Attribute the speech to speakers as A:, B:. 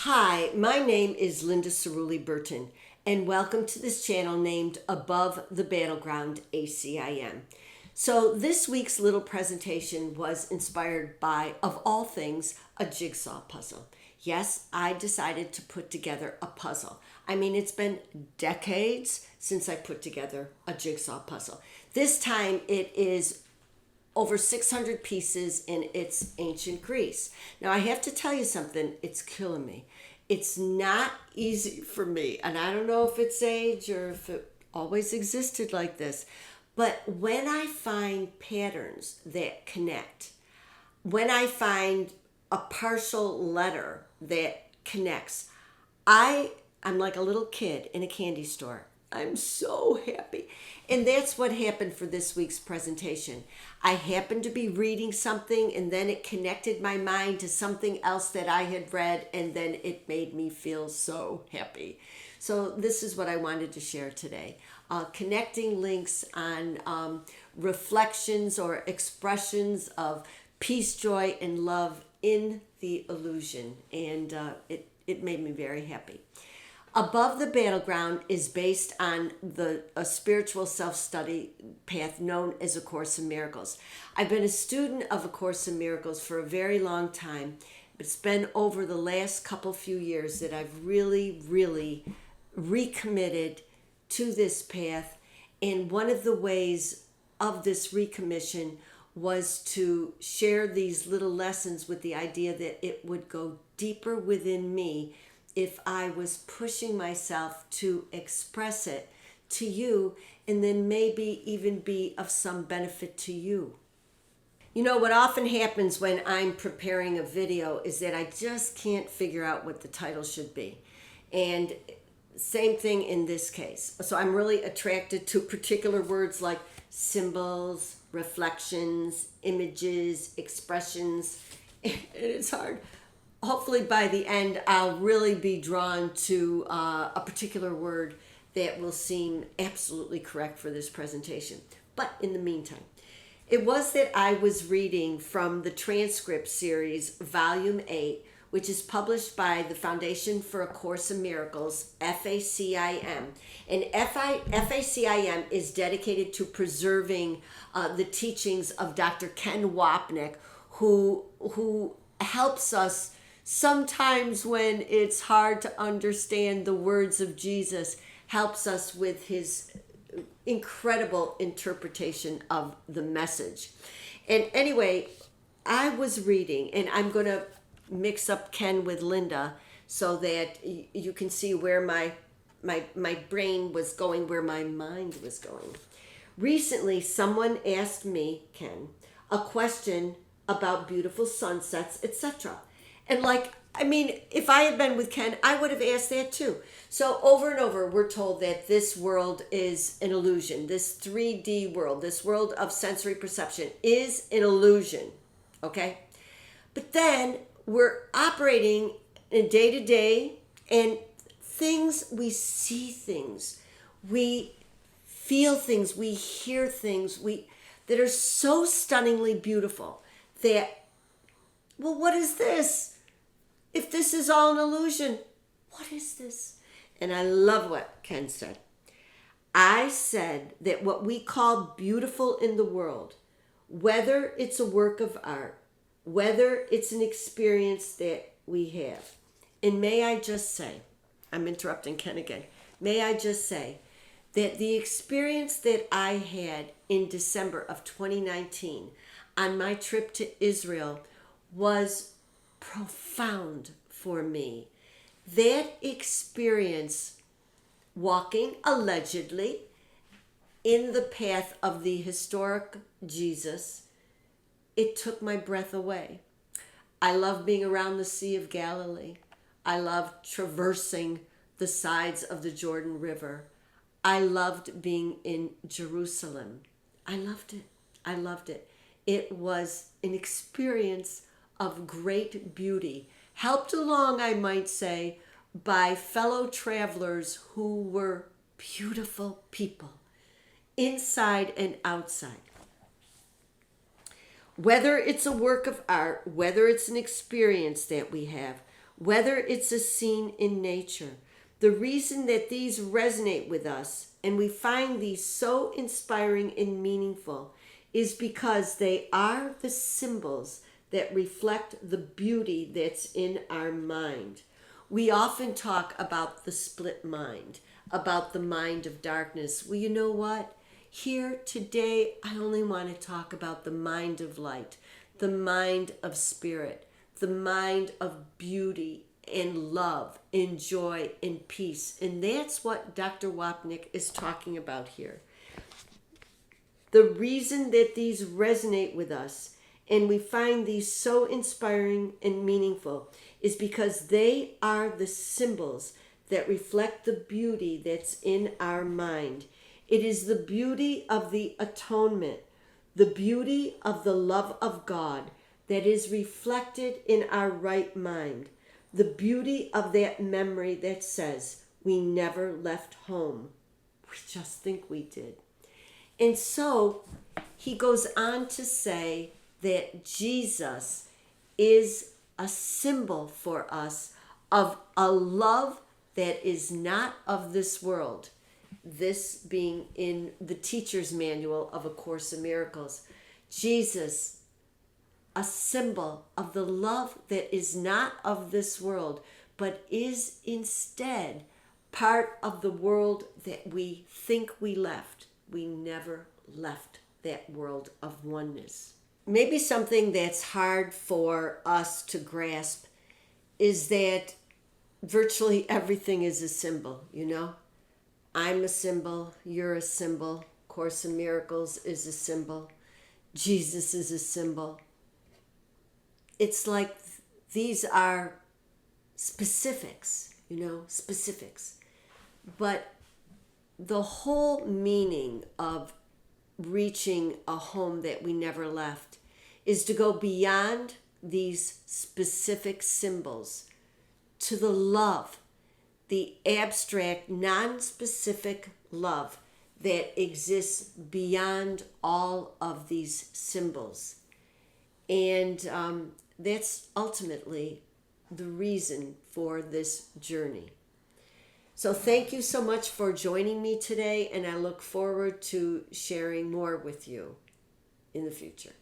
A: Hi, my name is Linda Cirulli-Burton, and welcome to this channel named Above the Battleground ACIM. So this week's little presentation was inspired by, of all things, a jigsaw puzzle. Yes, I decided to put together a puzzle. I mean, it's been decades since I put together a jigsaw puzzle. This time it is over 600 pieces in its ancient Greece. Now, I have to tell you something, it's killing me. It's not easy for me, and I don't know if it's age or if it always existed like this, but when I find patterns that connect, when I find a partial letter that connects, I'm like a little kid in a candy store. I'm so happy. And that's what happened for this week's presentation. I happened to be reading something and then it connected my mind to something else that I had read, and then it made me feel so happy. So this is what I wanted to share today. Connecting links on reflections or expressions of peace, joy, and love in the illusion. And it made me very happy. Above the Battleground is based on a spiritual self-study path known as A Course in Miracles. I've been a student of A Course in Miracles for a very long time. It's been over the last few years that I've really recommitted to this path. And one of the ways of this recommission was to share these little lessons with the idea that it would go deeper within me if I was pushing myself to express it to you, and then maybe even be of some benefit to you. You know, what often happens when I'm preparing a video is that I just can't figure out what the title should be. And same thing in this case. So I'm really attracted to particular words like symbols, reflections, images, expressions, and it's hard. Hopefully by the end, I'll really be drawn to a particular word that will seem absolutely correct for this presentation. But in the meantime, it was that I was reading from the transcript series, Volume 8, which is published by the Foundation for A Course in Miracles, FACIM. And FACIM is dedicated to preserving the teachings of Dr. Ken Wapnick, who helps us sometimes when it's hard to understand the words of Jesus, helps us with his incredible interpretation of the message. And anyway, I was reading, and I'm going to mix up Ken with Linda so that you can see where my brain was going, where my mind was going. Recently, someone asked me, Ken, a question about beautiful sunsets, etc. And if I had been with Ken, I would have asked that too. So over and over, we're told that this world is an illusion. This 3D world, this world of sensory perception is an illusion, okay? But then we're operating in day-to-day, and we see things, we feel things, we hear things that are so stunningly beautiful that, well, what is this? If this is all an illusion, what is this? And I love what Ken said. I said that what we call beautiful in the world, whether it's a work of art, whether it's an experience that we have, and may I just say, I'm interrupting Ken again, may I just say that the experience that I had in December of 2019 on my trip to Israel was profound for me. That experience, walking allegedly in the path of the historic Jesus, it took my breath away. I love being around the Sea of Galilee. I loved traversing the sides of the Jordan River. I loved being in Jerusalem. I loved it. I loved it. It was an experience of great beauty, helped along, I might say, by fellow travelers who were beautiful people, inside and outside. Whether it's a work of art, whether it's an experience that we have, whether it's a scene in nature. The reason that these resonate with us and we find these so inspiring and meaningful is because they are the symbols that reflect the beauty that's in our mind. We often talk about the split mind, about the mind of darkness. Well, you know what? Here today, I only want to talk about the mind of light, the mind of spirit, the mind of beauty and love and joy and peace. And that's what Dr. Wapnick is talking about here. The reason that these resonate with us and we find these so inspiring and meaningful is because they are the symbols that reflect the beauty that's in our mind. It is the beauty of the atonement, the beauty of the love of God that is reflected in our right mind, the beauty of that memory that says we never left home. We just think we did. And so he goes on to say that Jesus is a symbol for us of a love that is not of this world. This being in the teacher's manual of A Course in Miracles. Jesus, a symbol of the love that is not of this world, but is instead part of the world that we think we left. We never left that world of oneness. Maybe something that's hard for us to grasp is that virtually everything is a symbol, you know? I'm a symbol, you're a symbol, Course in Miracles is a symbol, Jesus is a symbol. It's like these are specifics, you know, specifics. But the whole meaning of reaching a home that we never left is to go beyond these specific symbols to the love, the abstract, non-specific love that exists beyond all of these symbols. And that's ultimately the reason for this journey. So thank you so much for joining me today, and I look forward to sharing more with you in the future.